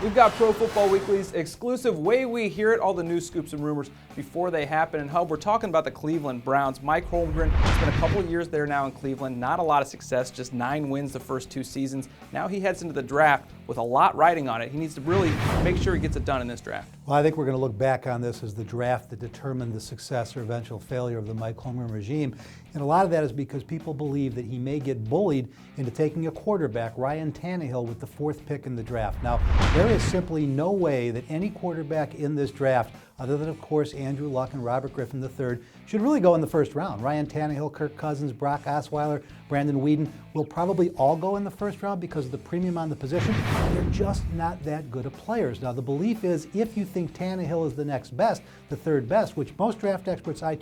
We've got Pro Football Weekly's exclusive way we hear it, all the news, scoops, and rumors before they happen. And Hub, we're talking about the Cleveland Browns. Mike Holmgren, it's been a couple of years there now in Cleveland. Not a lot of success, just 9 wins the first 2 seasons. Now he heads into the draft with a lot riding on it. He needs to really make sure he gets it done in this draft. Well, I think we're going to look back on this as the draft that determined the success or eventual failure of the Mike Holmgren regime. And a lot of that is because people believe that he may get bullied into taking a quarterback, Ryan Tannehill, with the 4th pick in the draft. Now, there is simply no way that any quarterback in this draft, other than, of course, Andrew Luck and Robert Griffin III, should really go in the first round. Ryan Tannehill, Kirk Cousins, Brock Osweiler, Brandon Weeden will probably all go in the first round because of the premium on the position. They're just not that good of players. Now, the belief is if you think Tannehill is the next best, the 3rd best, which most draft experts I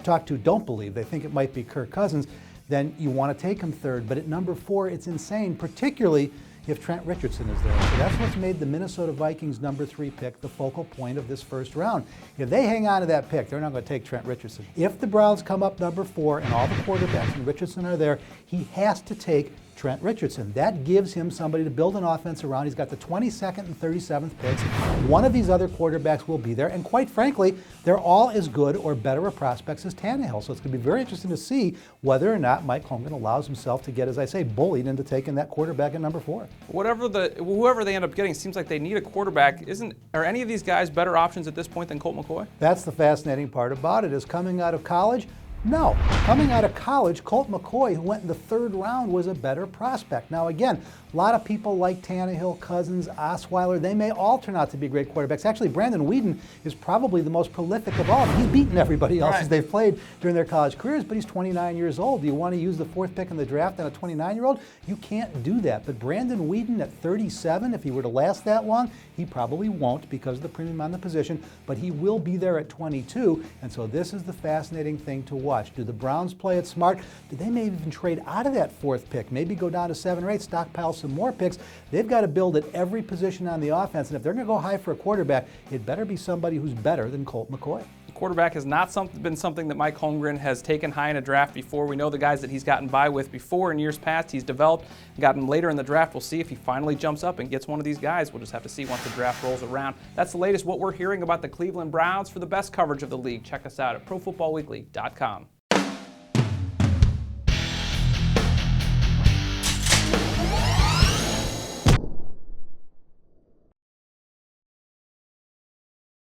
talk to don't believe, they think it might be Kirk Cousins, then you want to take him 3rd. But at number 4, it's insane, particularly if Trent Richardson is there. So that's what's made the Minnesota Vikings number 3 pick the focal point of this first round. If they hang on to that pick, they're not going to take Trent Richardson. If the Browns come up number 4 and all the quarterbacks and Richardson are there, he has to take Trent Richardson. That gives him somebody to build an offense around. He's got the 22nd and 37th picks. One of these other quarterbacks will be there, and quite frankly, they're all as good or better of prospects as Tannehill. So it's going to be very interesting to see whether or not Mike Holmgren allows himself to get, as I say, bullied into taking that quarterback at number 4. Whoever they end up getting, seems like they need a quarterback. Are any of these guys better options at this point than Colt McCoy? That's the fascinating part about it, is coming out of college. No. Coming out of college, Colt McCoy, who went in the 3rd round, was a better prospect. Now, again, a lot of people like Tannehill, Cousins, Osweiler. They may all turn out to be great quarterbacks. Actually, Brandon Weeden is probably the most prolific of all of them. He's beaten everybody else as they've played during their college careers, but he's 29 years old. Do you want to use the 4th pick in the draft on a 29-year-old? You can't do that. But Brandon Weeden at 37, if he were to last that long, he probably won't because of the premium on the position, but he will be there at 22, and so this is the fascinating thing to watch. Do the Browns play it smart? Do they maybe even trade out of that 4th pick? Maybe go down to 7 or 8, stockpile some more picks. They've got to build at every position on the offense, and if they're going to go high for a quarterback, it better be somebody who's better than Colt McCoy. Quarterback has not been something that Mike Holmgren has taken high in a draft before. We know the guys that he's gotten by with before in years past. He's developed, gotten later in the draft. We'll see if he finally jumps up and gets one of these guys. We'll just have to see once the draft rolls around. That's the latest what we're hearing about the Cleveland Browns. For the best coverage of the league, check us out at ProFootballWeekly.com.